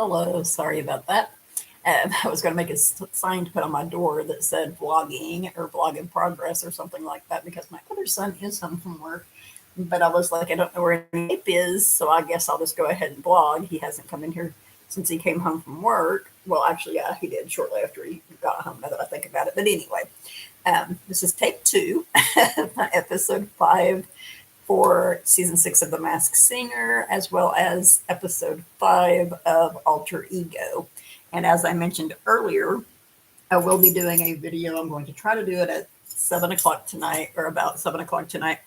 Hello, sorry about that. I was going to make a sign to put on my door that said vlogging or vlog in progress or something like that because my other son is home from work. But I was like, I don't know where Nape is, so I guess I'll just go ahead and vlog. He hasn't come in here since he came home from work. Well, actually, yeah, he did shortly after he got home, now that I think about it. But anyway, this is take 2, episode 5 for season 6 of The Masked Singer, as well as episode 5 of Alter Ego. And as I mentioned earlier, I will be doing a video. I'm going to try to do it at 7 o'clock tonight, or about 7 o'clock tonight,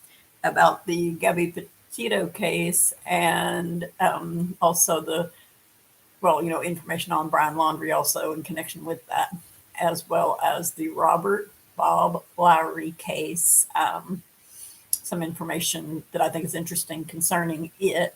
about the Gabby Petito case and also the, information on Brian Laundrie also in connection with that, as well as the Robert Bob Lowry case. Some information that I think is interesting concerning it,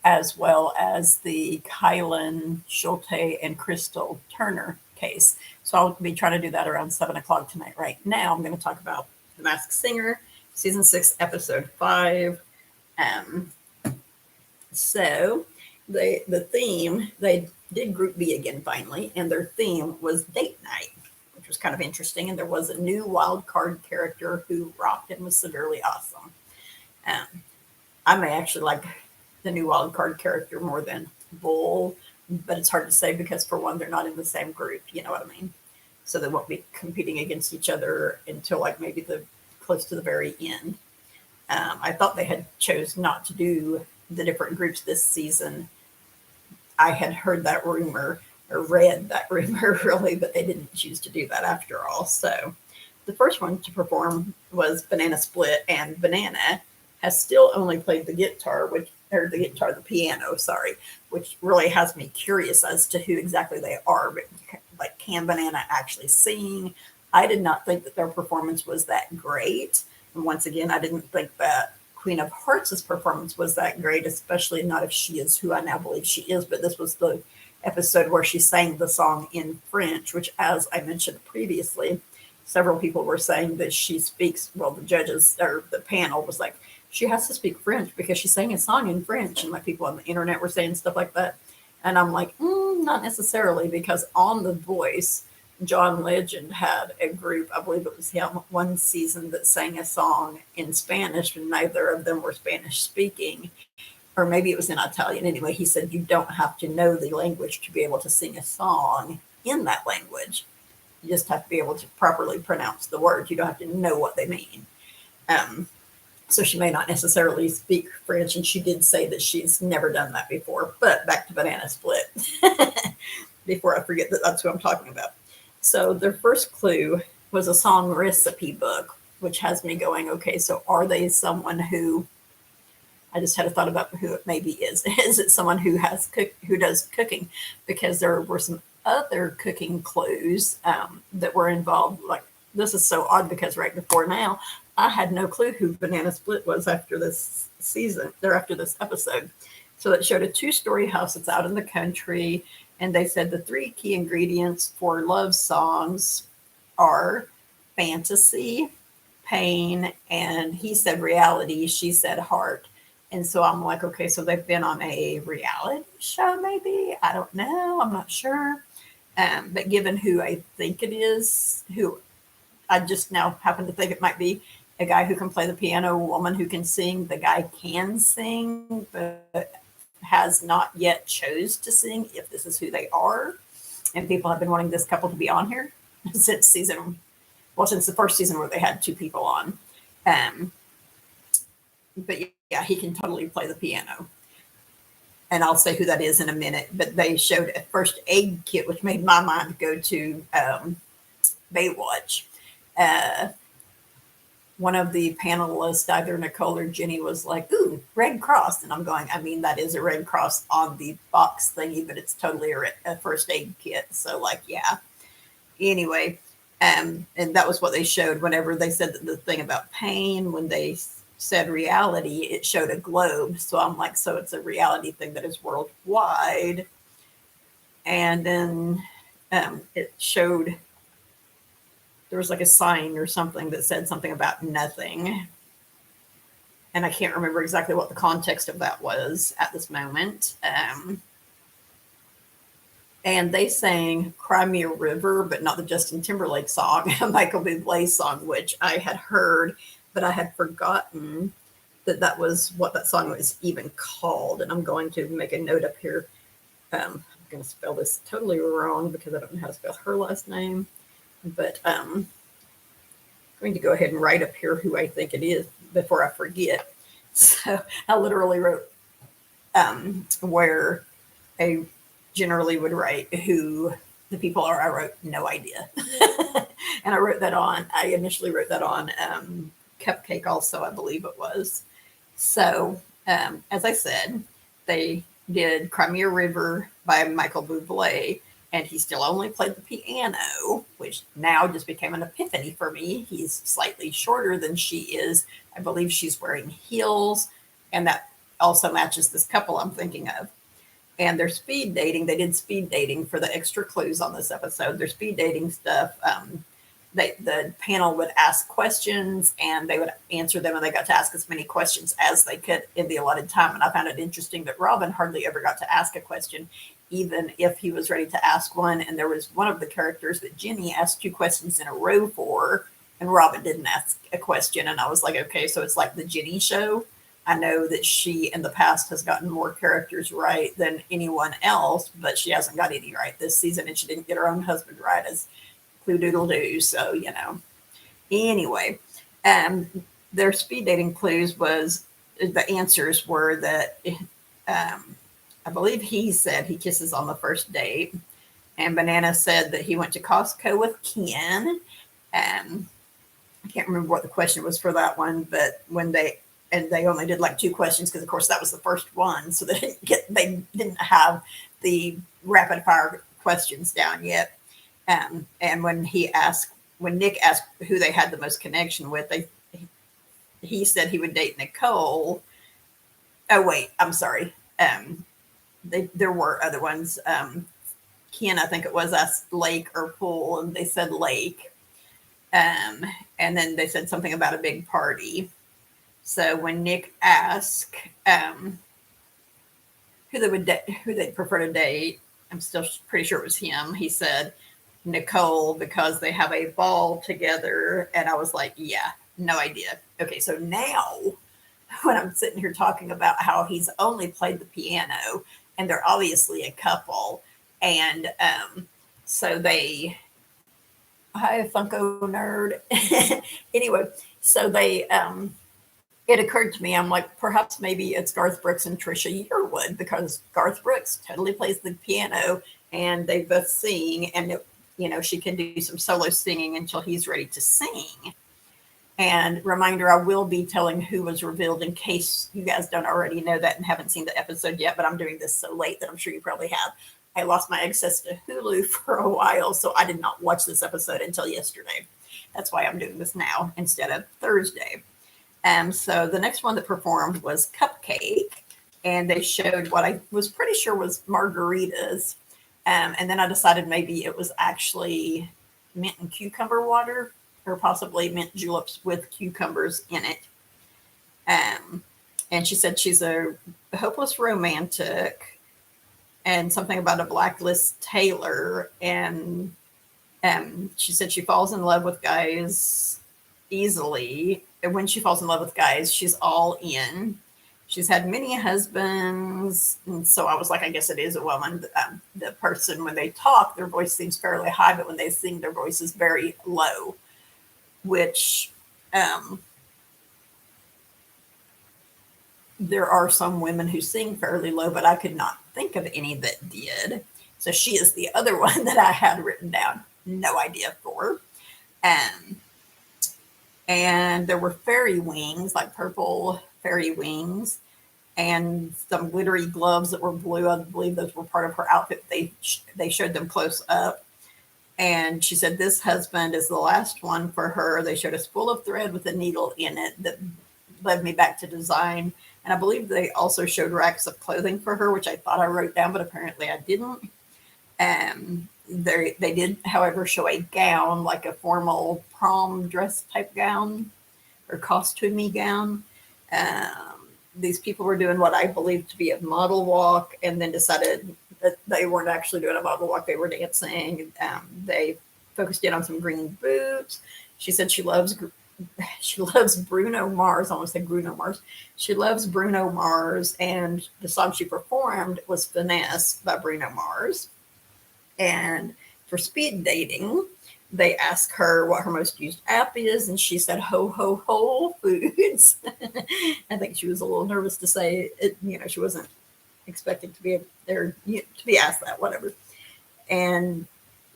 as well as the Kylan Schulte and Crystal Turner case. So I'll be trying to do that around 7 o'clock tonight. Right now, I'm going to talk about The Masked Singer, season 6, episode 5. So the theme, they did Group B again finally, and their theme was date night, which was kind of interesting. And there was a new wild card character who rocked and was severely awesome. I may actually like the new wild card character more than Bull, but it's hard to say because, for one, they're not in the same group. You know what I mean? So they won't be competing against each other until like maybe the close to the very end. I thought they had chose not to do the different groups this season. I had heard that rumor or read that rumor really, but they didn't choose to do that after all. So the first one to perform was Banana Split, and Banana has still only played the piano, which really has me curious as to who exactly they are. But like, can Banana actually sing? I did not think that their performance was that great. And once again, I didn't think that Queen of Hearts' performance was that great, especially not if she is who I now believe she is. But this was the episode where she sang the song in French, which, as I mentioned previously, several people were saying that she speaks, well, the judges or the panel was like, she has to speak French because she sang a song in French. And like people on the internet were saying stuff like that. And I'm like, not necessarily, because on The Voice, John Legend had a group, I believe it was him, one season that sang a song in Spanish, and neither of them were Spanish speaking, or maybe it was in Italian. Anyway, he said you don't have to know the language to be able to sing a song in that language. You just have to be able to properly pronounce the words. You don't have to know what they mean. So she may not necessarily speak French, and she did say that she's never done that before. But back to Banana Split, before I forget that that's who I'm talking about. So their first clue was a song recipe book, which has me going, okay, so are they someone who, I just had a thought about who it maybe is. Is it someone who does cooking? Because there were some other cooking clues that were involved. Like, this is so odd because right before now, I had no clue who Banana Split was after this season, or after this episode. So it showed a 2-story house that's out in the country. And they said the 3 key ingredients for love songs are fantasy, pain, and he said reality, she said heart. And so I'm like, okay, so they've been on a reality show maybe? I don't know. I'm not sure. But given who I think it is, who I just now happen to think it might be a guy who can play the piano, a woman who can sing. The guy can sing, but has not yet chose to sing, if this is who they are. And people have been wanting this couple to be on here since the first season where they had 2 people on. But yeah, he can totally play the piano. And I'll say who that is in a minute. But they showed a first aid kit, which made my mind go to Baywatch. One of the panelists, either Nicole or Jenny, was like, ooh, Red Cross. And I'm going, I mean, that is a Red Cross on the box thingy, but it's totally a first aid kit. So, like, yeah. Anyway, and that was what they showed whenever they said the thing about pain. When they said reality, it showed a globe. So I'm like, so it's a reality thing that is worldwide. And then it showed, there was like a sign or something that said something about nothing. And I can't remember exactly what the context of that was at this moment. and they sang Cry Me a River, but not the Justin Timberlake song, a Michael Bublé song, which I had heard, but I had forgotten that was what that song was even called. And I'm going to make a note up here. I'm going to spell this totally wrong because I don't know how to spell her last name, but I'm going to go ahead and write up here who I think it is before I forget. So I literally wrote where I generally would write who the people are. I wrote no idea. And I initially wrote that on Cupcake also, I believe it was. So as I said, they did Cry Me a River by Michael Bublé, and he still only played the piano, which now just became an epiphany for me. He's slightly shorter than she is. I believe she's wearing heels, and that also matches this couple I'm thinking of. And they're speed dating. They did speed dating for the extra clues on this episode. Their speed dating stuff. The panel would ask questions and they would answer them, and they got to ask as many questions as they could in the allotted time. And I found it interesting that Robin hardly ever got to ask a question, even if he was ready to ask one. And there was one of the characters that Jenny asked 2 questions in a row for, and Robin didn't ask a question. And I was like, okay, so it's like the Jenny show. I know that she in the past has gotten more characters right than anyone else, but she hasn't got any right this season, and she didn't get her own husband right as Clue Doodle Doo. So, anyway, their speed dating clues was the answers were that I believe he said he kisses on the first date, and Banana said that he went to Costco with Ken. I can't remember what the question was for that one, but they only did like 2 questions because, of course, that was the first one, so they didn't have the rapid fire questions down yet. And when Nick asked who they had the most connection with, he said he would date Nicole. Oh wait, I'm sorry. There were other ones. Ken, I think it was, asked Lake or Pool, and they said Lake. And then they said something about a big party. So when Nick asked who they'd prefer to date, I'm still pretty sure it was him. He said Nicole because they have a ball together, and I was like, yeah, no idea. Okay, so now when I'm sitting here talking about how he's only played the piano, and they're obviously a couple, and so they, hi Funko nerd. Anyway, so they it occurred to me, I'm like, perhaps maybe it's Garth Brooks and Trisha Yearwood, because Garth Brooks totally plays the piano and they both sing, and she can do some solo singing until he's ready to sing. And reminder, I will be telling who was revealed in case you guys don't already know that and haven't seen the episode yet, but I'm doing this so late that I'm sure you probably have. I lost my access to Hulu for a while, so I did not watch this episode until yesterday. That's why I'm doing this now instead of Thursday. So the next one that performed was Cupcake, and they showed what I was pretty sure was margaritas. And then I decided maybe it was actually mint and cucumber water, or possibly mint juleps with cucumbers in it. And she said she's a hopeless romantic, and something about a blacklist tailor. And she said she falls in love with guys easily. And when she falls in love with guys, she's all in. She's had many husbands. And so I was like, I guess it is a woman. The person, when they talk, their voice seems fairly high, but when they sing, their voice is very low, which there are some women who sing fairly low, but I could not think of any that did. So she is the other one that I had written down. No idea for. And there were fairy wings, like purple fairy wings, and some glittery gloves that were blue. I believe those were part of her outfit. They showed them close up. And she said this husband is the last one for her. They showed a spool of thread with a needle in it that led me back to design. And I believe they also showed racks of clothing for her, which I thought I wrote down, but apparently I didn't. They did, however, show a gown, like a formal prom dress type gown or costumey gown. These people were doing what I believe to be a model walk, and then decided that they weren't actually doing a model walk. They were dancing. They focused in on some green boots. She said she loves Bruno Mars. I almost said Bruno Mars. She loves Bruno Mars, and the song she performed was Finesse by Bruno Mars. And for speed dating, they asked her what her most used app is, and she said Whole Foods. I think she was a little nervous to say it. She wasn't expecting to be there to be asked that, whatever. And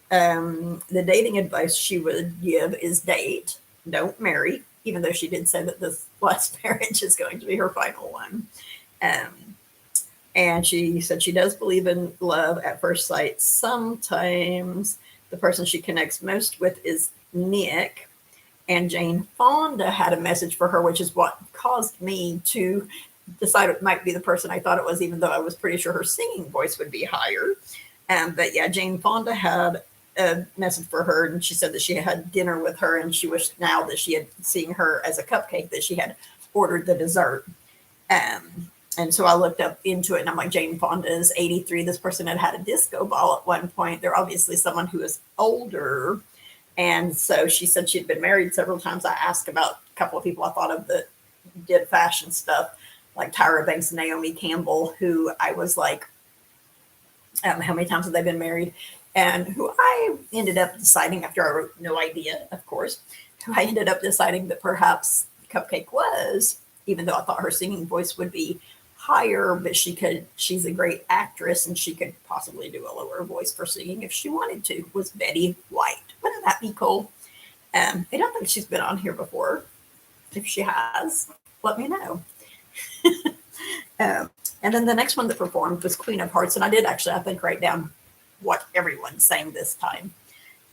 the dating advice she would give is date, don't marry, even though she did say that this last marriage is going to be her final one. And she said she does believe in love at first sight. Sometimes the person she connects most with is Nick. And Jane Fonda had a message for her, which is what caused me to decide it might be the person I thought it was, even though I was pretty sure her singing voice would be higher. But yeah, Jane Fonda had a message for her, and she said that she had dinner with her, and she wished now that she had seen her as a cupcake that she had ordered the dessert. And so I looked up into it, and I'm like, Jane Fonda is 83. This person had a disco ball at one point. They're obviously someone who is older. And so she said she'd been married several times. I asked about a couple of people I thought of that did fashion stuff, like Tyra Banks and Naomi Campbell, who I was like, how many times have they been married? And who I ended up deciding, after I wrote No Idea, of course, who I ended up deciding that perhaps Cupcake was, even though I thought her singing voice would be higher, but she's a great actress, and she could possibly do a lower voice for singing if she wanted to, was Betty White. Wouldn't that be cool? I don't think she's been on here before. If she has, let me know. And then the next one that performed was Queen of Hearts, and I did actually, I think, write down what everyone sang this time.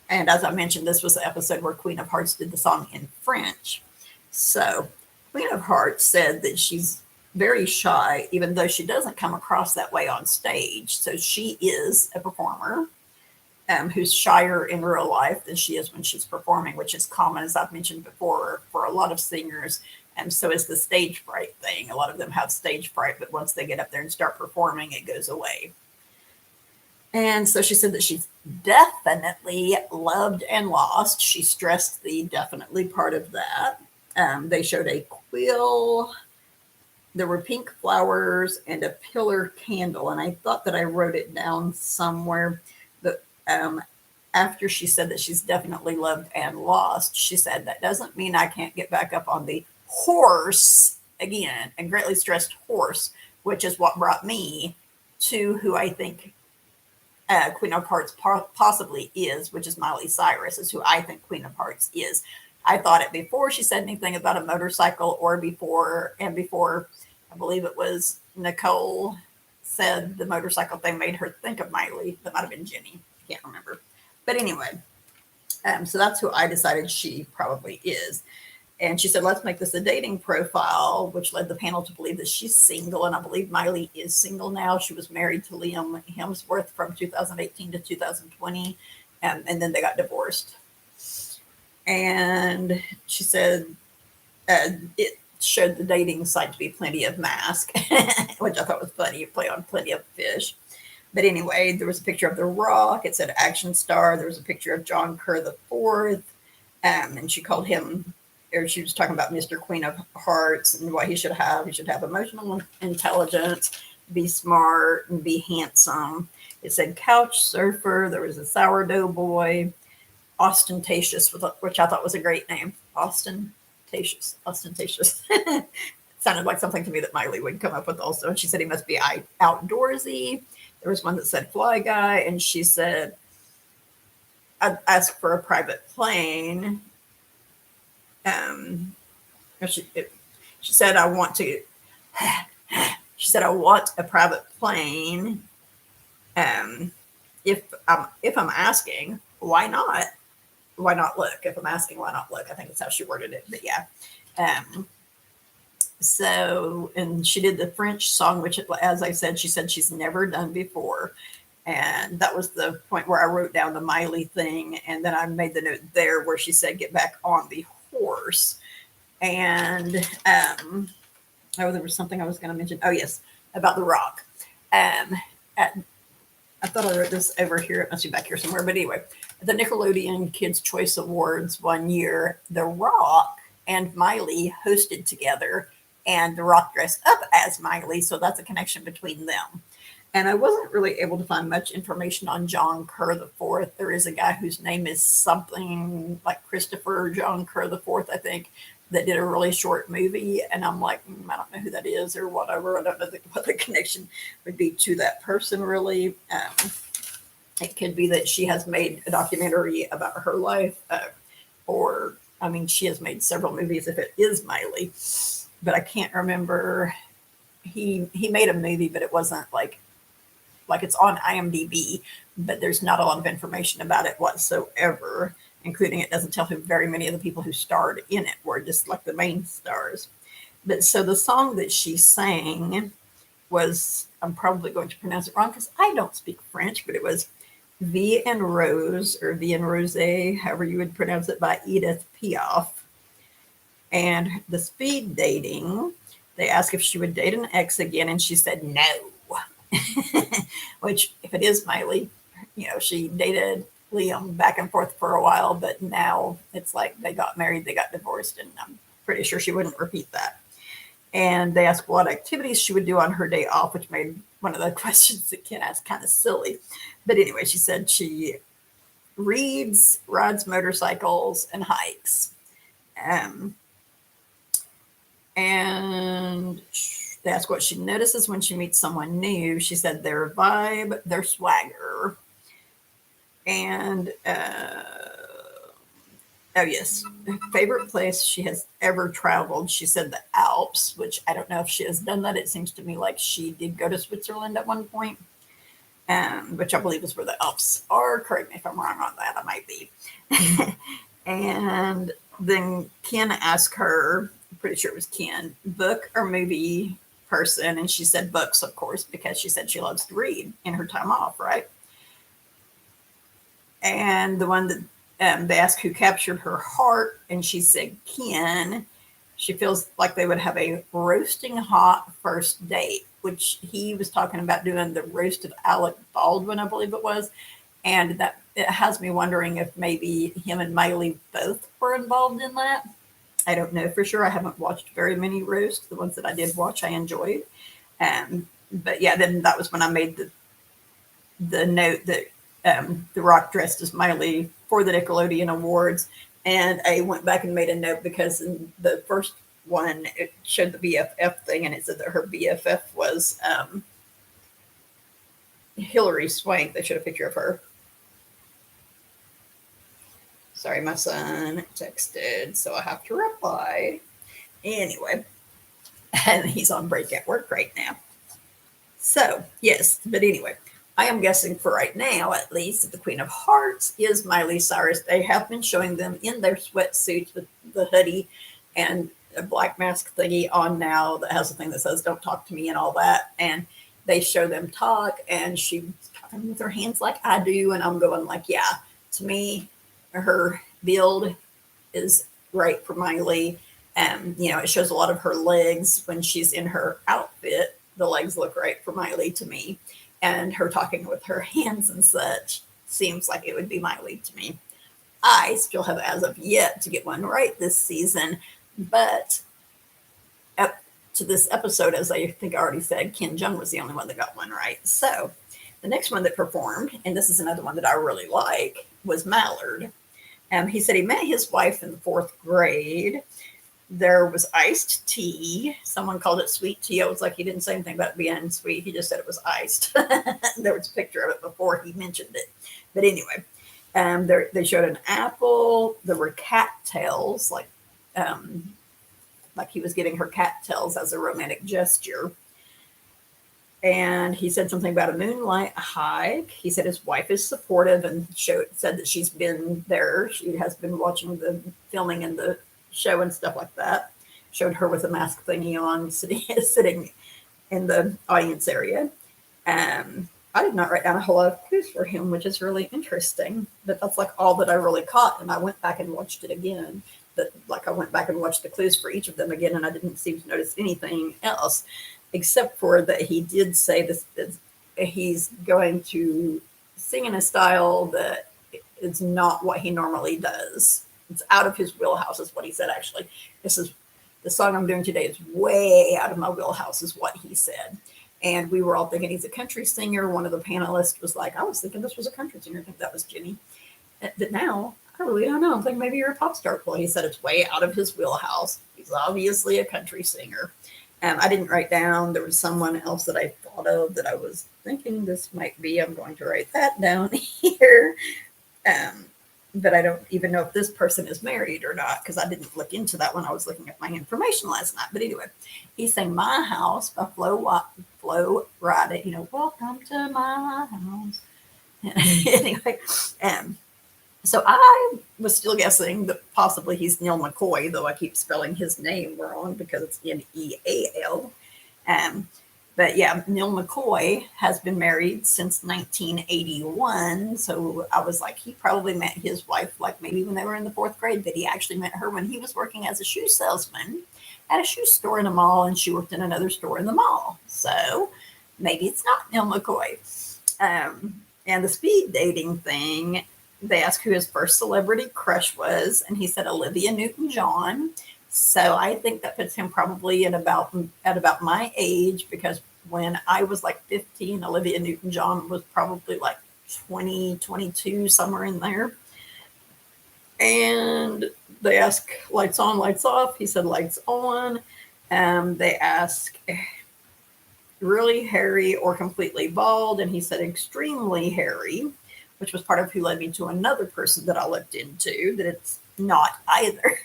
And as I mentioned, this was the episode where Queen of Hearts did the song in French. So Queen of Hearts said that she's very shy, even though she doesn't come across that way on stage. So she is a performer who's shyer in real life than she is when she's performing, which is common, as I've mentioned before, for a lot of singers. And so is the stage fright thing. A lot of them have stage fright, but once they get up there and start performing, it goes away. And so she said that she's definitely loved and lost. She stressed the definitely part of that. They showed a quill. There were pink flowers and a pillar candle. And I thought that I wrote it down somewhere. But after she said that she's definitely loved and lost, she said, that doesn't mean I can't get back up on the horse again, and greatly stressed horse, which is what brought me to who I think Queen of Hearts possibly is, which is Miley Cyrus, is who I think Queen of Hearts is. I thought it before she said anything about a motorcycle, or before I believe it was Nicole said the motorcycle thing made her think of Miley. That might have been Jenny. I can't remember. But anyway, so that's who I decided she probably is. And she said, let's make this a dating profile, which led the panel to believe that she's single. And I believe Miley is single now. She was married to Liam Hemsworth from 2018 to 2020. And then they got divorced. And she said it showed the dating site to be Plenty of Mask, which I thought was funny. You play on Plenty of Fish. But anyway, there was a picture of The Rock. It said Action Star. There was a picture of John Kerr IV. And she called him, or she was talking about Mr. Queen of Hearts and what he should have. He should have emotional intelligence, be smart, and be handsome. It said Couch Surfer. There was a Sourdough Boy. Ostentatious, which I thought was a great name. Ostentatious. Sounded like something to me that Miley would come up with also. And she said he must be outdoorsy. There was one that said Fly Guy, and she said, I'd ask for a private plane. She said, I want to. She said, I want a private plane. If I'm asking, why not? Why not look? If I'm asking, why not look? I think that's how she worded it. But yeah. So, and she did the French song, which, as I said, she said she's never done before. And that was the point where I wrote down the Miley thing. And then I made the note there where she said, get back on the horse. And, there was something I was going to mention. Oh, yes, about The Rock. I I thought I wrote this over here. It must be back here somewhere. But anyway, the Nickelodeon Kids' Choice Awards one year, The Rock and Miley hosted together, and The Rock dressed up as Miley. So that's a connection between them. And I wasn't really able to find much information on John Kerr the Fourth. There is a guy whose name is something like Christopher John Kerr the Fourth, I think, that did a really short movie. And I'm like, I don't know who that is or whatever. I don't know what the connection would be to that person, really. It could be that she has made a documentary about her life, she has made several movies if it is Miley, but I can't remember. He made a movie, but it wasn't like it's on IMDb, but there's not a lot of information about it whatsoever, including it doesn't tell who very many of the people who starred in it were, just like the main stars. But so the song that she sang was, I'm probably going to pronounce it wrong because I don't speak French, but it was Vie en Rose, or Vie en Rose, however you would pronounce it, by Edith Piaf. And the speed dating, they asked if she would date an ex again, and she said no. Which, if it is Miley, she dated Liam back and forth for a while, but now it's like they got married, they got divorced, and I'm pretty sure she wouldn't repeat that. And they asked what activities she would do on her day off, which made one of the questions that Ken asked kind of silly. But anyway, she said she reads, rides motorcycles, and hikes. And they asked what she notices when she meets someone new. She said their vibe, their swagger. And, favorite place she has ever traveled. She said the Alps, which I don't know if she has done that. It seems to me like she did go to Switzerland at one point, which I believe is where the Alps are. Correct me if I'm wrong on that. I might be. And then Ken asked her, I'm pretty sure it was Ken, book or movie person, and she said books, of course, because she said she loves to read in her time off, right? And the one that they asked who captured her heart, and she said Ken. She feels like they would have a roasting hot first date, which he was talking about doing the roast of Alec Baldwin, I believe it was. And that it has me wondering if maybe him and Miley both were involved in that. I don't know for sure. I haven't watched very many roasts. The ones that I did watch, I enjoyed. But yeah, then that was when I made the note that The Rock dressed as Miley for the Nickelodeon Awards. And I went back and made a note because in the first one, it showed the BFF thing, and it said that her BFF was Hillary Swank. They showed a picture of her. Sorry, my son texted, so I have to reply. Anyway, and he's on break at work right now. So, yes, but anyway, I am guessing for right now, at least, that the Queen of Hearts is Miley Cyrus. They have been showing them in their sweatsuits with the hoodie and a black mask thingy on now that has a thing that says, don't talk to me and all that. And they show them talk, and she's talking with her hands like I do. And I'm going like, yeah, to me, her build is right for Miley. It shows a lot of her legs when she's in her outfit. The legs look right for Miley to me. And her talking with her hands and such seems like it would be Miley to me. I still have as of yet to get one right this season, but up to this episode, as I think I already said, Ken Jeong was the only one that got one right. So the next one that performed, and this is another one that I really like, was Mallard. He said he met his wife in the 4th grade. There was iced tea. Someone called it sweet tea. I was like, he didn't say anything about it being sweet. He just said it was iced. There was a picture of it before he mentioned it. But anyway, they showed an apple. There were cattails, like he was giving her cattails as a romantic gesture. And he said something about a moonlight hike. He said his wife is supportive and said that she's been there. She has been watching the filming and the show and stuff like that. Showed her with a mask thingy on, sitting in the audience area. I did not write down a whole lot of clues for him, which is really interesting. But that's like all that I really caught. And I went back and watched it again. But I went back and watched the clues for each of them again, and I didn't seem to notice anything else, except for that he did say this he's going to sing in a style that is not what he normally does. It's out of his wheelhouse, is what he said, actually. This is the song I'm doing today is way out of my wheelhouse, is what he said. And we were all thinking he's a country singer. One of the panelists was like, I was thinking this was a country singer. I think that was Jenny. But now, I really don't know. I'm thinking maybe you're a pop star. Well, he said it's way out of his wheelhouse. He's obviously a country singer. I didn't write down. There was someone else that I thought of that I was thinking this might be. I'm going to write that down here. But I don't even know if this person is married or not, because I didn't look into that when I was looking at my information last night. But anyway, he sang My House by Flo Rida, welcome to my house. Anyway, so I was still guessing that possibly he's Neil McCoy, though I keep spelling his name wrong because it's Neal. But yeah, Neil McCoy has been married since 1981. So I was like, he probably met his wife like maybe when they were in the 4th grade, but he actually met her when he was working as a shoe salesman at a shoe store in a mall, and she worked in another store in the mall. So maybe it's not Neil McCoy. And the speed dating thing, they asked who his first celebrity crush was, and he said Olivia Newton-John. So I think that puts him probably at about my age, because when I was like 15, Olivia Newton-John was probably like 20, 22, somewhere in there. And they ask lights on, lights off. He said lights on. They ask really hairy or completely bald, and he said extremely hairy, which was part of who led me to another person that I looked into, that it's not either.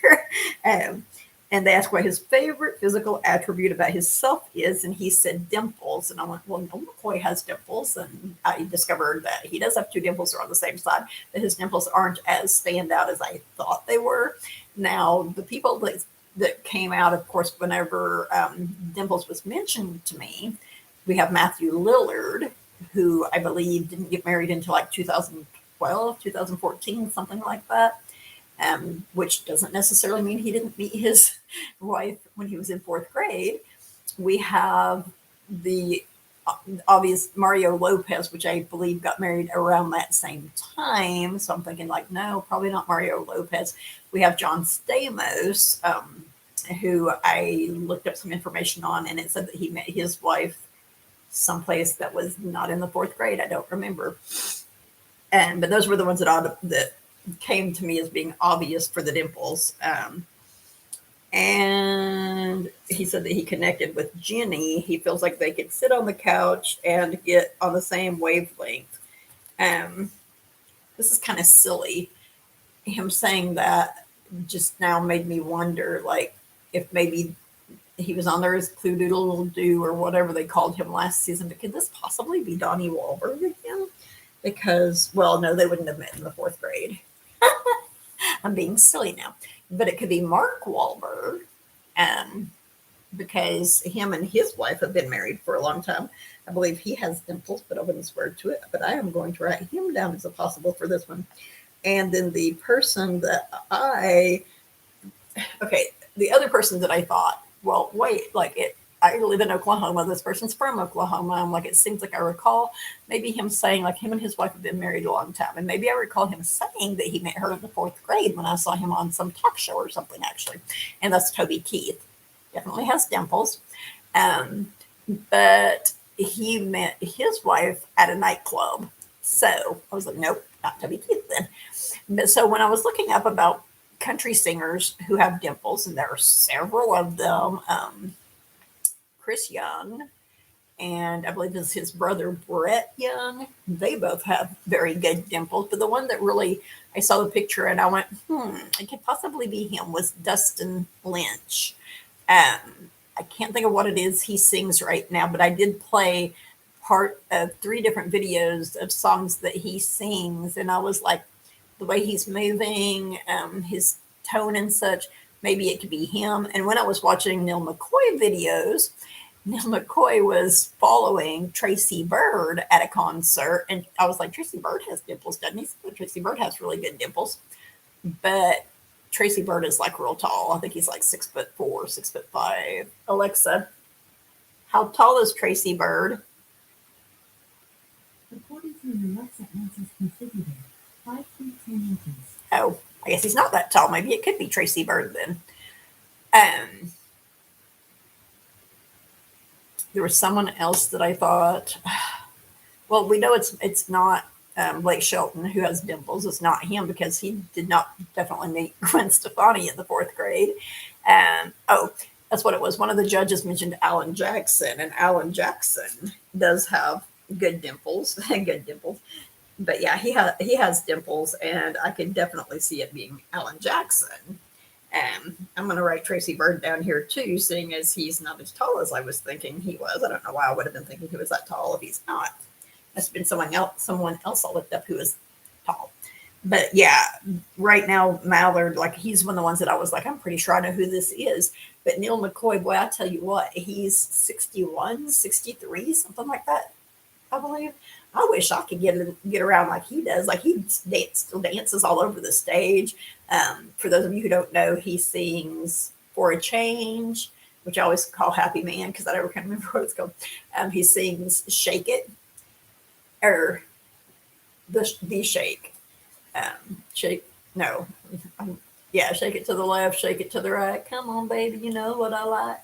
And they asked what his favorite physical attribute about himself is, and he said dimples. And I went, well, no, McCoy has dimples. And I discovered that he does have 2 dimples that are on the same side, but his dimples aren't as stand out as I thought they were. Now, the people that came out, of course, whenever dimples was mentioned to me, we have Matthew Lillard, who I believe didn't get married until like 2012, 2014, something like that. Which doesn't necessarily mean he didn't meet his wife when he was in 4th grade. We have the obvious Mario Lopez, which I believe got married around that same time. So I'm thinking like, no, probably not Mario Lopez. We have John Stamos, who I looked up some information on, and it said that he met his wife someplace that was not in the 4th grade. I don't remember. But those were the ones that came to me as being obvious for the dimples. And he said that he connected with Jenny. He feels like they could sit on the couch and get on the same wavelength. This is kind of silly. Him saying that just now made me wonder, like, if maybe he was on there as Clue Doodle Doo or whatever they called him last season. But could this possibly be Donnie Wahlberg again? Because, well, no, they wouldn't have met in the 4th grade. I'm being silly now. But it could be Mark Wahlberg, because him and his wife have been married for a long time. I believe he has dimples, but I wouldn't swear to it. But I am going to write him down as a possible for this one. And then the person that the other person that I thought, well, wait, like I live in Oklahoma. This person's from Oklahoma. I'm like, it seems like I recall maybe him saying like him and his wife have been married a long time. And maybe I recall him saying that he met her in the 4th grade when I saw him on some talk show or something, actually. And that's Toby Keith. Definitely has dimples. But he met his wife at a nightclub. So I was like, nope, not Toby Keith then. But so when I was looking up about country singers who have dimples, and there are several of them, Chris Young, and I believe it's his brother Brett Young. They both have very good dimples. But the one that really, I saw the picture and I went, it could possibly be him, was Dustin Lynch. I can't think of what it is he sings right now, but I did play part of 3 different videos of songs that he sings. And I was like, the way he's moving, his tone and such, maybe it could be him. And when I was watching Neil McCoy videos, Neil McCoy was following Tracy Bird at a concert. And I was like, Tracy Bird has dimples, doesn't he? So Tracy Bird has really good dimples. But Tracy Bird is like real tall. I think he's like 6'4", 6'5". Alexa, how tall is Tracy Bird? According to an Alexa Answers contributor, 5 feet 10 inches. Oh, I guess he's not that tall. Maybe it could be Tracy Bird then. There was someone else that I thought. Well, we know it's not Blake Shelton who has dimples. It's not him because he did not definitely meet Gwen Stefani in the 4th grade. Oh, that's what it was. One of the judges mentioned Alan Jackson, and Alan Jackson does have good dimples, good dimples. But yeah, he has dimples, and I could definitely see it being Alan Jackson. I'm going to write Tracy Bird down here too, seeing as he's not as tall as I was thinking he was. I don't know why I would have been thinking he was that tall if he's not. Must have been someone else I looked up who was tall. But yeah, right now, Mallard, like he's one of the ones that I was like, I'm pretty sure I know who this is. But Neil McCoy, boy, I tell you what, he's 61, 63, something like that, I believe. I wish I could get around like he does. Like he still dances all over the stage. For those of you who don't know, he sings For a Change, which I always call Happy Man because I never can remember what it's called. He sings Shake It, or the Shake. Shake, no. Yeah, shake it to the left, shake it to the right. Come on, baby, you know what I like.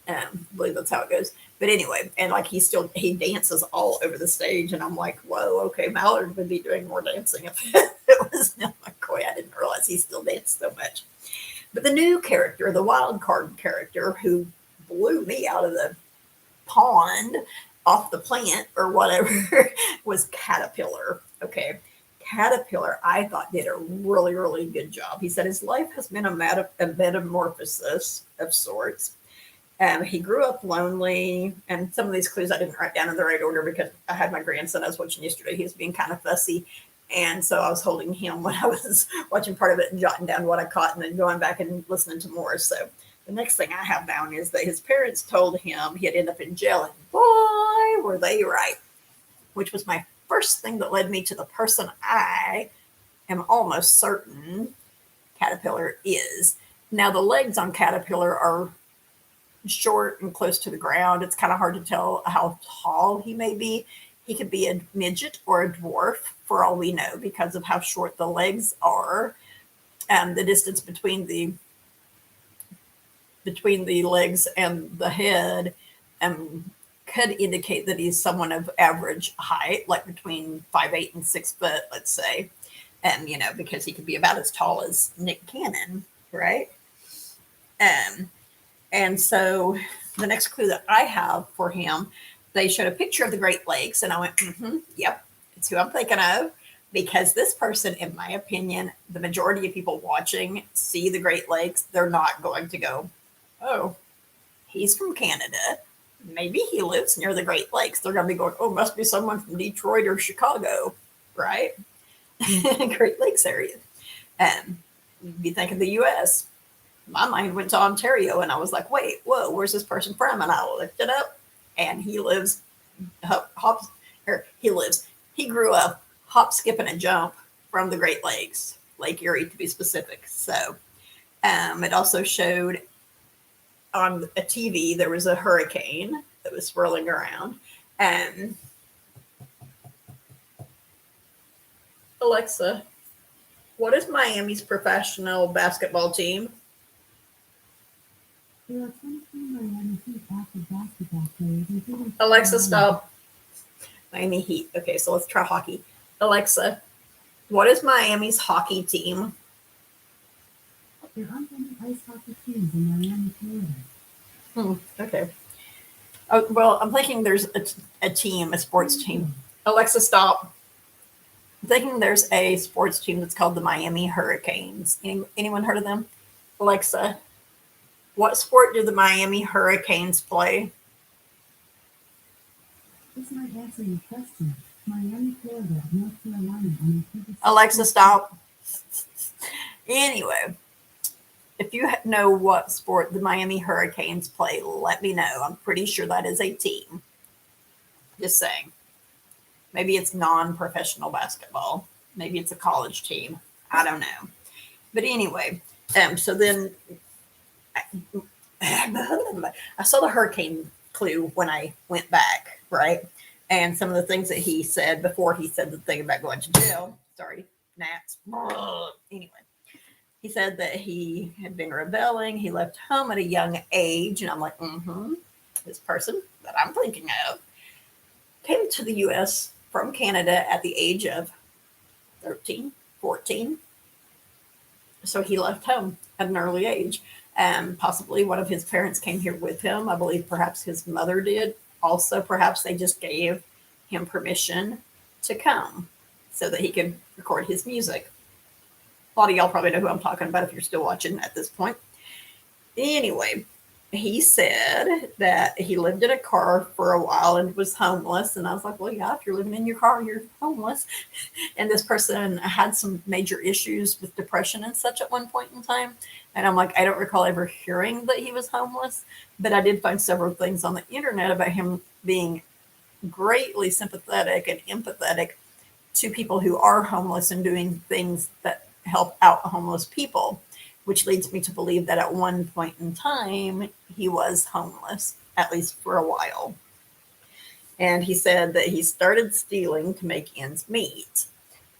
I believe that's how it goes. But anyway, and like he dances all over the stage, and I'm like, whoa, okay, Mallard would be doing more dancing if it was Neil McCoy. I didn't realize he still danced so much. But the new character, the wild card character, who blew me out of the pond, off the plant or whatever, was Caterpillar. Okay. Caterpillar, I thought, did a really, really good job. He said his life has been a metamorphosis of sorts. He grew up lonely, and some of these clues I didn't write down in the right order because I had my grandson I was watching yesterday. He was being kind of fussy, and so I was holding him when I was watching part of it and jotting down what I caught and then going back and listening to more. So the next thing I have down is that his parents told him he'd end up in jail, and boy, were they right, which was my first thing that led me to the person I am almost certain Caterpillar is. Now, the legs on Caterpillar are short and close to the ground. It's kind of hard to tell how tall he may be. He could be a midget or a dwarf for all we know because of how short the legs are. The distance between the legs and the head could indicate that he's someone of average height, like between 5'8" and 6 foot, let's say. And because he could be about as tall as Nick Cannon, right? And so the next clue that I have for him, they showed a picture of the Great Lakes, and I went, yep, it's who I'm thinking of, because this person, in my opinion, the majority of people watching see the Great Lakes, they're not going to go, oh, he's from Canada. Maybe he lives near the Great Lakes. They're going to be going, oh, must be someone from Detroit or Chicago, right? Great Lakes area. You'd be thinking the U.S., my mind went to Ontario, and I was like, wait, whoa, where's this person from? And I looked it up, and he lives, he grew up hop, skip, and a jump from the Great Lakes, Lake Erie to be specific. So it also showed on a TV, there was a hurricane that was swirling around. Alexa, what is Miami's professional basketball team? There are 23 Miami Heat active basketball players, including Alexa, stop. Miami Heat. Okay, so let's try hockey. Alexa, what is Miami's hockey team? There aren't any ice hockey teams in Miami, Florida. Okay. Oh, well, I'm thinking there's a team, a sports team. Alexa, stop. I'm thinking there's a sports team that's called the Miami Hurricanes. Anyone heard of them? Alexa, what sport do the Miami Hurricanes play? This might answer your question. Miami, Florida, North Carolina. Alexa, stop. Anyway, if you know what sport the Miami Hurricanes play, let me know. I'm pretty sure that is a team. Just saying. Maybe it's non-professional basketball. Maybe it's a college team. I don't know. But anyway, so then I saw the hurricane clue when I went back, right? And some of the things that he said before he said the thing about going to jail. Sorry, gnats. Anyway, he said that he had been rebelling. He left home at a young age. And I'm like, this person that I'm thinking of came to the U.S. from Canada at the age of 13, 14. So he left home at an early age. Possibly one of his parents came here with him. I believe perhaps his mother did. Also, perhaps they just gave him permission to come so that he could record his music. A lot of y'all probably know who I'm talking about if you're still watching at this point. Anyway, he said that he lived in a car for a while and was homeless. And I was like, well, yeah, if you're living in your car, you're homeless. And this person had some major issues with depression and such at one point in time. And I'm like, I don't recall ever hearing that he was homeless, but I did find several things on the internet about him being greatly sympathetic and empathetic to people who are homeless and doing things that help out homeless people, which leads me to believe that at one point in time, he was homeless, at least for a while. And he said that he started stealing to make ends meet.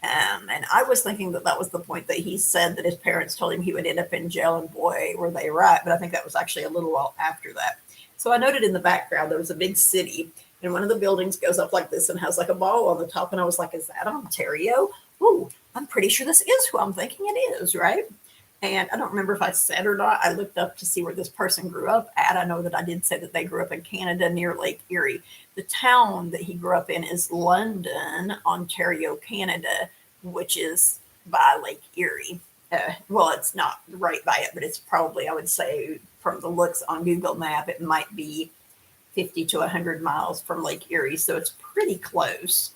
And I was thinking that that was the point that he said that his parents told him he would end up in jail, and boy, were they right. But I think that was actually a little while after that. So I noted in the background, there was a big city, and one of the buildings goes up like this and has like a ball on the top. And I was like, is that Ontario? Ooh, I'm pretty sure this is who I'm thinking it is, right? And I don't remember if I said or not. I looked up to see where this person grew up at. I know that I did say that they grew up in Canada near Lake Erie. The town that he grew up in is London, Ontario, Canada, which is by Lake Erie. Well, it's not right by it, but it's probably, I would say, from the looks on Google Map, it might be 50 to 100 miles from Lake Erie. So it's pretty close.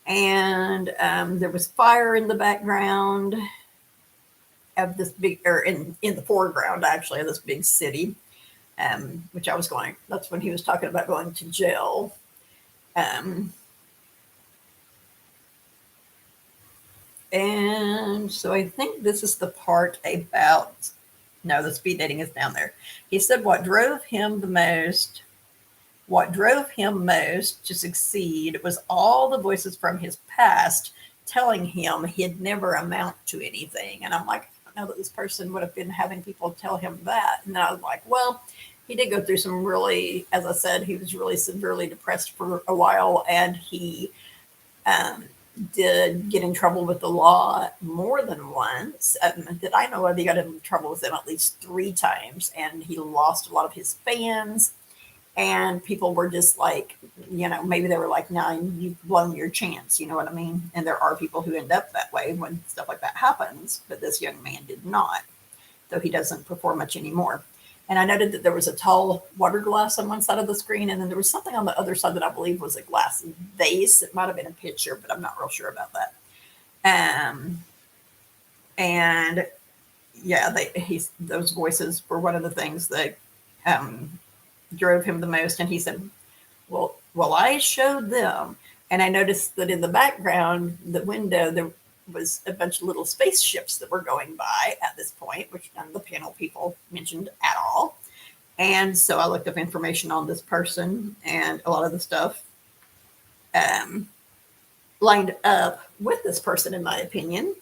And there was fire in the background of this big, or in the foreground, actually, of this big city, which I was going, that's when he was talking about going to jail. And so I think this is the part about, no, the speed dating is down there. He said what drove him most to succeed was all the voices from his past telling him he'd never amount to anything. And I'm like, I don't know that this person would have been having people tell him that. And I was like, well, he did go through some really, as I said, he was really severely depressed for a while, and he did get in trouble with the law more than once. That I know of, he got in trouble with them at least 3 times, and he lost a lot of his fans. And people were just like, maybe they were like, no, you've blown your chance. You know what I mean? And there are people who end up that way when stuff like that happens. But this young man did not, though he doesn't perform much anymore. And I noted that there was a tall water glass on one side of the screen, and then there was something on the other side that I believe was a glass vase. It might have been a pitcher, but I'm not real sure about that. And yeah, those voices were one of the things that drove him the most. And he said, well, I showed them. And I noticed that in the background, the window, there was a bunch of little spaceships that were going by at this point, which none of the panel people mentioned at all. And so I looked up information on this person, and a lot of the stuff lined up with this person, in my opinion.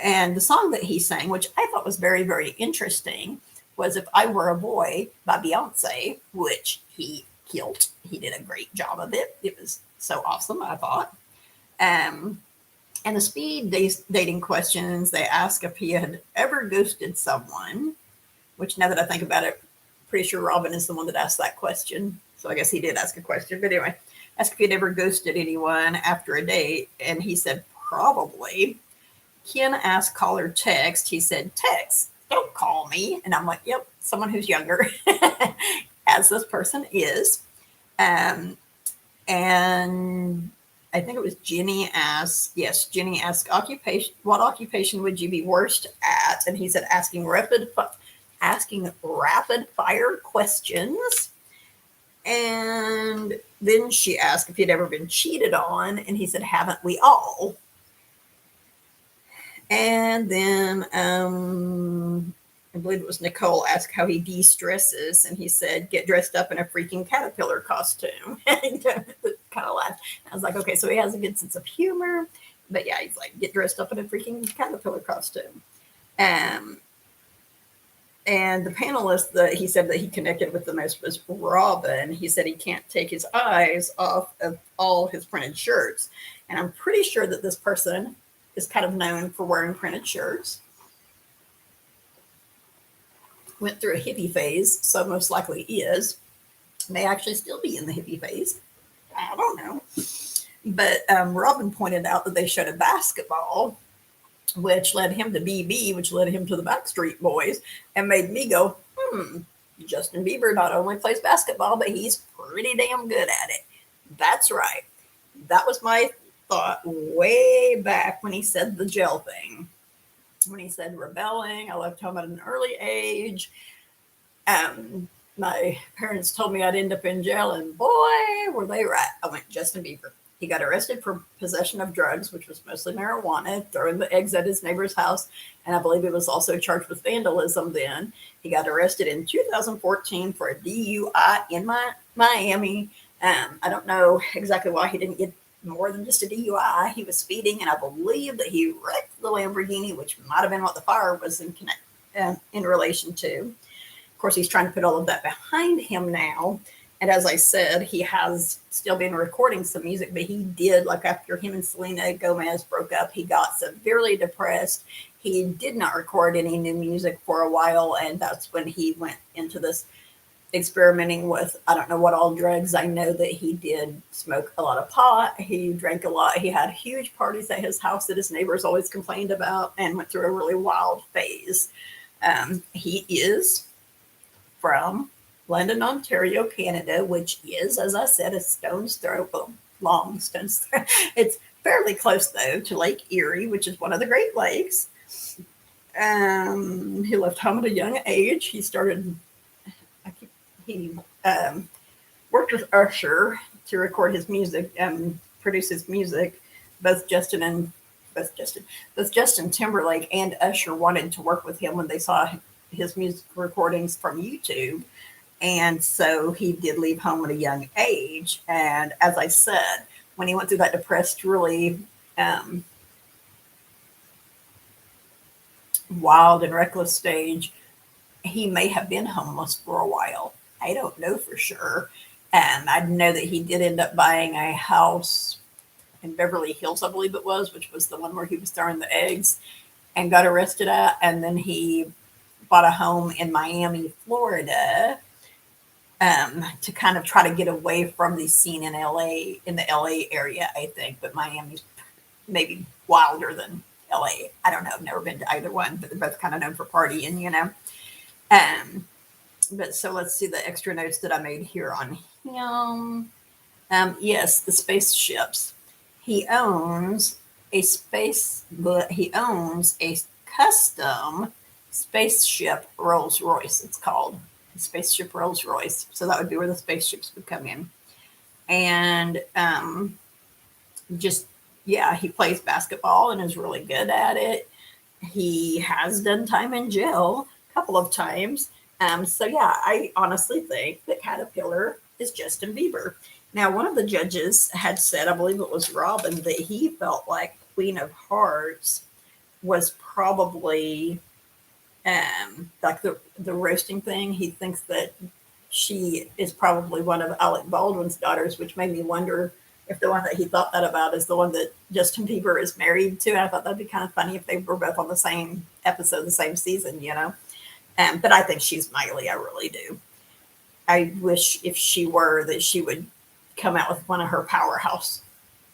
And the song that he sang, which I thought was very, very interesting, was If I Were a Boy by Beyonce, which he killed. He did a great job of it. It was so awesome, I thought. And the speed dating questions, they ask if he had ever ghosted someone, which now that I think about it, pretty sure Robin is the one that asked that question. So I guess he did ask a question. But anyway, ask if he'd ever ghosted anyone after a date. And he said, probably. Ken asked call or text. He said, text, don't call me. And I'm like, yep, someone who's younger, as this person is. And I think it was Jenny asked, occupation, what occupation would you be worst at? And he said, asking rapid fire questions. And then she asked if he'd ever been cheated on. And he said, haven't we all? And then I believe it was Nicole asked how he de-stresses. And he said, get dressed up in a freaking caterpillar costume. kind of laughed. I was like, okay, so he has a good sense of humor. But yeah, he's like, get dressed up in a freaking caterpillar costume. Um, and the panelist that he said that he connected with the most was Robin. He said he can't take his eyes off of all his printed shirts. And I'm pretty sure that this person is kind of known for wearing printed shirts. Went through a hippie phase, so most likely is. May actually still be in the hippie phase. I don't know. But Robin pointed out that they showed a basketball, which led him to BB, which led him to the Backstreet Boys, and made me go, Justin Bieber not only plays basketball, but he's pretty damn good at it. That's right. That was my thought way back when he said the gel thing. When he said rebelling, I left home at an early age. My parents told me I'd end up in jail, and boy, were they right. I went Justin Bieber. He got arrested for possession of drugs, which was mostly marijuana, throwing the eggs at his neighbor's house, and I believe he was also charged with vandalism then. He got arrested in 2014 for a DUI in Miami. I don't know exactly why he didn't get more than just a DUI. He was speeding, and I believe that he wrecked the Lamborghini, which might have been what the fire was in relation to. Of course, he's trying to put all of that behind him now. And as I said, he has still been recording some music, but he did, like after him and Selena Gomez broke up, he got severely depressed. He did not record any new music for a while, and that's when he went into this experimenting with, I don't know what all drugs. I know that he did smoke a lot of pot. He drank a lot. He had huge parties at his house that his neighbors always complained about, and went through a really wild phase. He is from London, Ontario, Canada, which is, as I said, a stone's throw, long stone's throw. It's fairly close, though, to Lake Erie, which is one of the Great Lakes. He left home at a young age. He started, he worked with Usher to record his music and produce his music. Both Justin Timberlake and Usher wanted to work with him when they saw his music recordings from YouTube. And so he did leave home at a young age. And as I said, when he went through that depressed, really wild and reckless stage, he may have been homeless for a while. I don't know for sure. I know that he did end up buying a house in Beverly Hills, I believe it was, which was the one where he was throwing the eggs and got arrested at. And then he bought a home in Miami, Florida, to kind of try to get away from the scene in LA, in the LA area, I think. But Miami's maybe wilder than LA. I don't know. I've never been to either one, but they're both kind of known for partying, you know. But so let's see the extra notes that I made here on him. Yes, the spaceships. He owns a custom spaceship Rolls Royce. It's called spaceship Rolls Royce. So that would be where the spaceships would come in. And he plays basketball and is really good at it. He has done time in jail a couple of times. So yeah, I honestly think that Caterpillar is Justin Bieber. Now, one of the judges had said, I believe it was Robin, that he felt like Queen of Hearts was probably like the roasting thing. He thinks that she is probably one of Alec Baldwin's daughters, which made me wonder if the one that he thought that about is the one that Justin Bieber is married to. And I thought that'd be kind of funny if they were both on the same episode, the same season, you know. But I think she's Miley. I really do. I wish if she were that she would come out with one of her powerhouse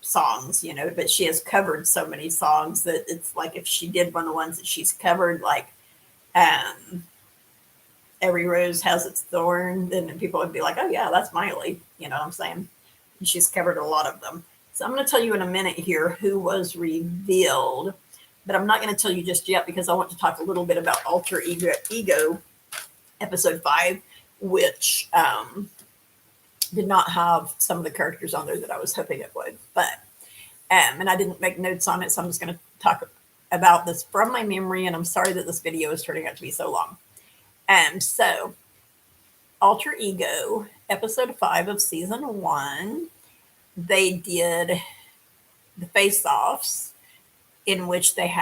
songs, you know, but she has covered so many songs that it's like if she did one of the ones that she's covered, like Every Rose Has Its Thorn, then people would be like, oh yeah, that's Miley. You know what I'm saying? And she's covered a lot of them. So I'm going to tell you in a minute here who was revealed, but I'm not going to tell you just yet because I want to talk a little bit about Alter Ego episode 5, which did not have some of the characters on there that I was hoping it would. But and I didn't make notes on it, so I'm just going to talk about this from my memory, and I'm sorry that this video is turning out to be so long. So Alter Ego, episode 5 of season 1. they did the face-offs in which they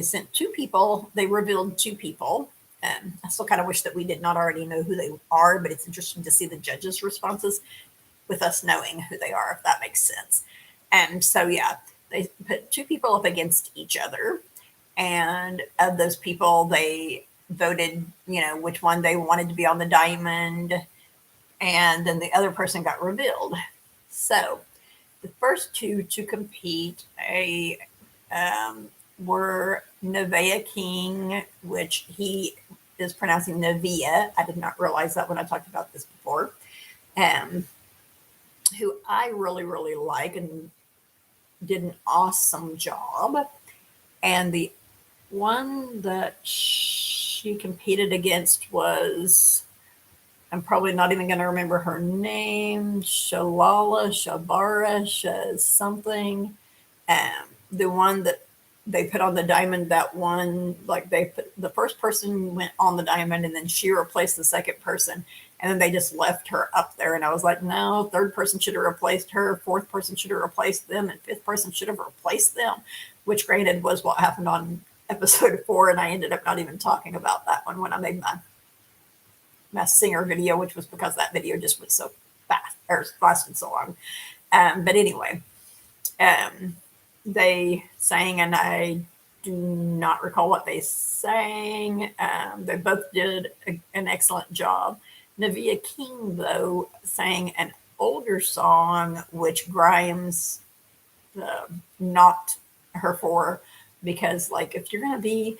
sent two people, they revealed two people. And I still kind of wish that we did not already know who they are, but it's interesting to see the judges' responses with us knowing who they are, if that makes sense. And so, yeah, they put two people up against each other. And of those people, they voted, which one they wanted to be on the diamond. And then the other person got revealed. So the first two to compete were Nivea King, which he is pronouncing Nivea. I did not realize that when I talked about this before. Who I really, really like and did an awesome job. And the one that she competed against was, I'm probably not even going to remember her name, Shabara, something. The one that they put on the diamond, that one, like they put the first person went on the diamond and then she replaced the second person. And then they just left her up there. And I was like, no, third person should have replaced her. Fourth person should have replaced them. And fifth person should have replaced them, which granted was what happened on episode 4. And I ended up not even talking about that one when I made my singer video, which was because that video just was so fast, or lasted so long. But anyway, they sang, and I do not recall what they sang. They both did an excellent job. Nivea King, though, sang an older song, which Grimes knocked her for, because, like, if you're going to be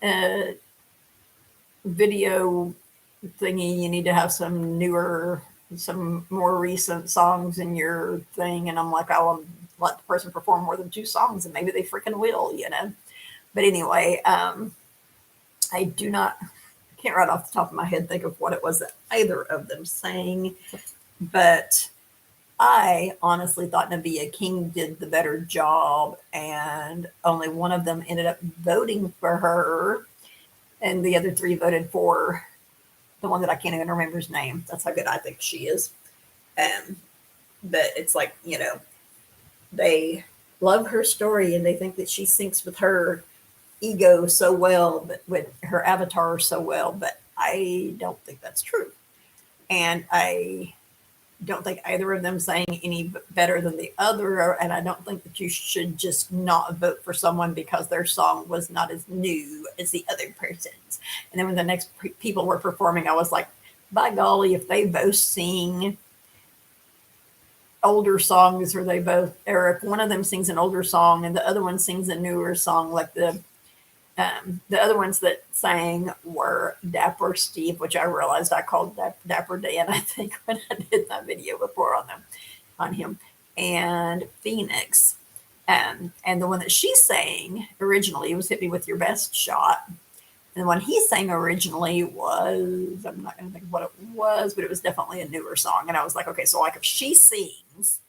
a video thingy, you need to have some more recent songs in your thing. And I'm like, I'll let the person perform more than 2 songs, and maybe they freaking will, But anyway, I can't right off the top of my head think of what it was that either of them sang, but I honestly thought Nivea King did the better job, and only one of them ended up voting for her, and the other 3 voted for the one that I can't even remember his name. That's how good I think she is. But it's like, they love her story and they think that she syncs with her ego so well, but with her avatar so well. But I don't think that's true. And I don't think either of them sang any better than the other. And I don't think that you should just not vote for someone because their song was not as new as the other person's. And then when the next people were performing, I was like, by golly, if they both sing older songs, or if one of them sings an older song and the other one sings a newer song, like the other ones that sang were Dapper Steve, which I realized I called Dapper Dan, I think, when I did that video before on him, and Phoenix. And the one that she sang originally was Hit Me With Your Best Shot. And the one he sang originally was, I'm not going to think of what it was, but it was definitely a newer song. And I was like, okay, so like if she sings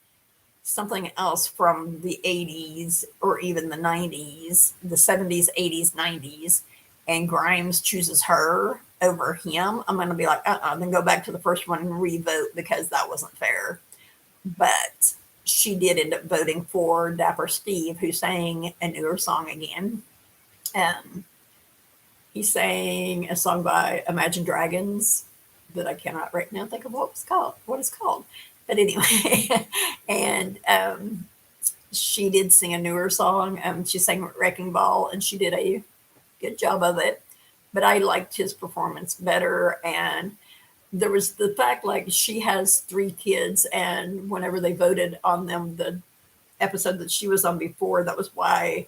something else from the 80s or even the 90s, the 70s, 80s, 90s, and Grimes chooses her over him, I'm going to be like, then go back to the first one and re-vote, because that wasn't fair. But she did end up voting for Dapper Steve, who sang a newer song again. He sang a song by Imagine Dragons that I cannot right now think of what it's called. But anyway, and she did sing a newer song. She sang Wrecking Ball, and she did a good job of it. But I liked his performance better. And there was the fact, like, she has 3 kids, and whenever they voted on them, the episode that she was on before, that was why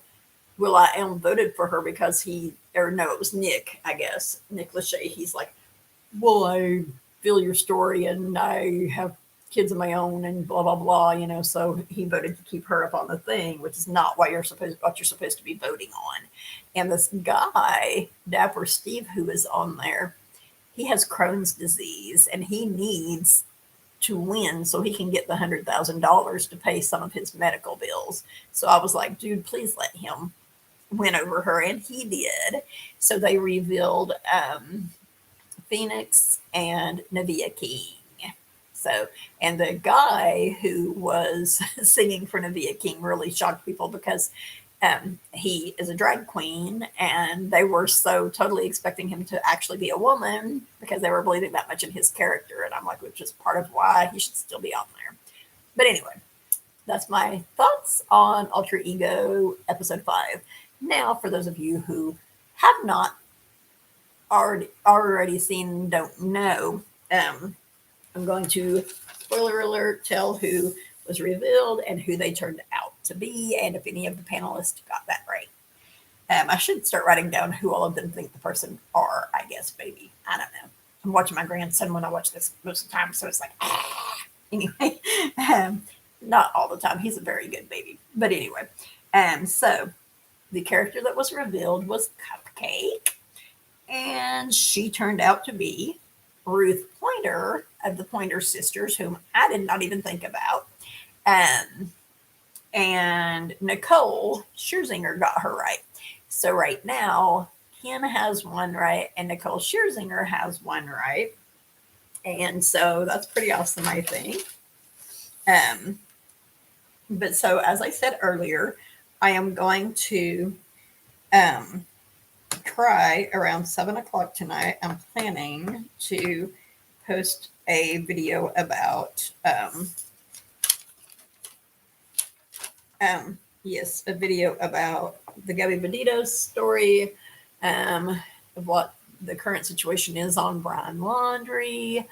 will.i.am voted for her, because it was Nick, I guess. Nick Lachey, he's like, well, I feel your story and I have kids of my own and blah, blah, blah, so he voted to keep her up on the thing, which is not what you're supposed to be voting on. And this guy, Dapper Steve, who is on there, he has Crohn's disease and he needs to win so he can get the $100,000 to pay some of his medical bills. So I was like, dude, please let him win over her. And he did. So they revealed Phoenix and Nivea King. So, and the guy who was singing for Nivea King really shocked people because he is a drag queen, and they were so totally expecting him to actually be a woman because they were believing that much in his character. And I'm like, which is part of why he should still be on there. But anyway, that's my thoughts on Alter Ego episode 5. Now, for those of you who have not already seen, don't know, I'm going to, spoiler alert, tell who was revealed and who they turned out to be, and if any of the panelists got that right. I should start writing down who all of them think the person are, I guess, maybe. I don't know. I'm watching my grandson when I watch this most of the time, so it's like, Anyway, not all the time. He's a very good baby. But anyway, so the character that was revealed was Cupcake, and she turned out to be Ruth Pointer of the Pointer Sisters, whom I did not even think about. And Nicole Scherzinger got her right. So right now, Ken has one right, and Nicole Scherzinger has one right. And so that's pretty awesome, I think. But so, as I said earlier, I am going to try around 7 o'clock tonight. I'm planning to post a video about, yes, a video about the Gabby Benito story, of what the current situation is on Brian Laundrie.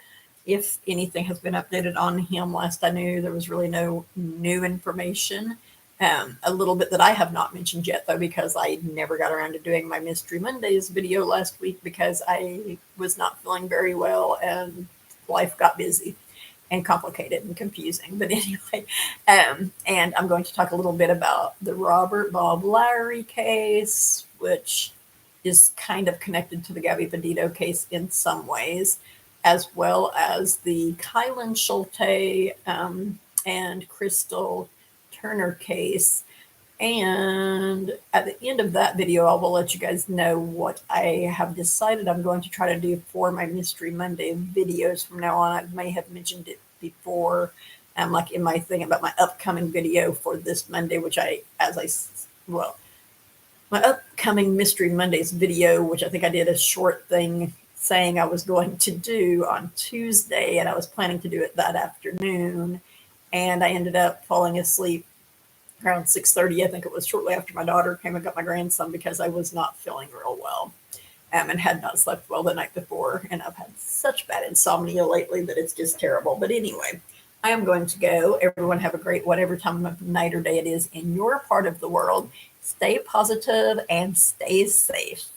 If anything has been updated on him, last I knew, there was really no new information. A little bit that I have not mentioned yet, though, because I never got around to doing my Mystery Mondays video last week because I was not feeling very well and life got busy and complicated and confusing. But anyway, and I'm going to talk a little bit about the Robert Bob Lowry case, which is kind of connected to the Gabby Benito case in some ways, as well as the Kylan Schulte and Crystal Turner case. And at the end of that video, I will let you guys know what I have decided I'm going to try to do for my Mystery Monday videos from now on. I may have mentioned it before, like in my thing about my upcoming video for this Monday, which my upcoming Mystery Mondays video, which I think I did a short thing saying I was going to do on Tuesday, and I was planning to do it that afternoon, and I ended up falling asleep around 6:30. I think it was shortly after my daughter came and got my grandson because I was not feeling real well, and had not slept well the night before, and I've had such bad insomnia lately that it's just terrible. But anyway, I am going to go. Everyone have a great whatever time of night or day it is in your part of the world. Stay positive and stay safe.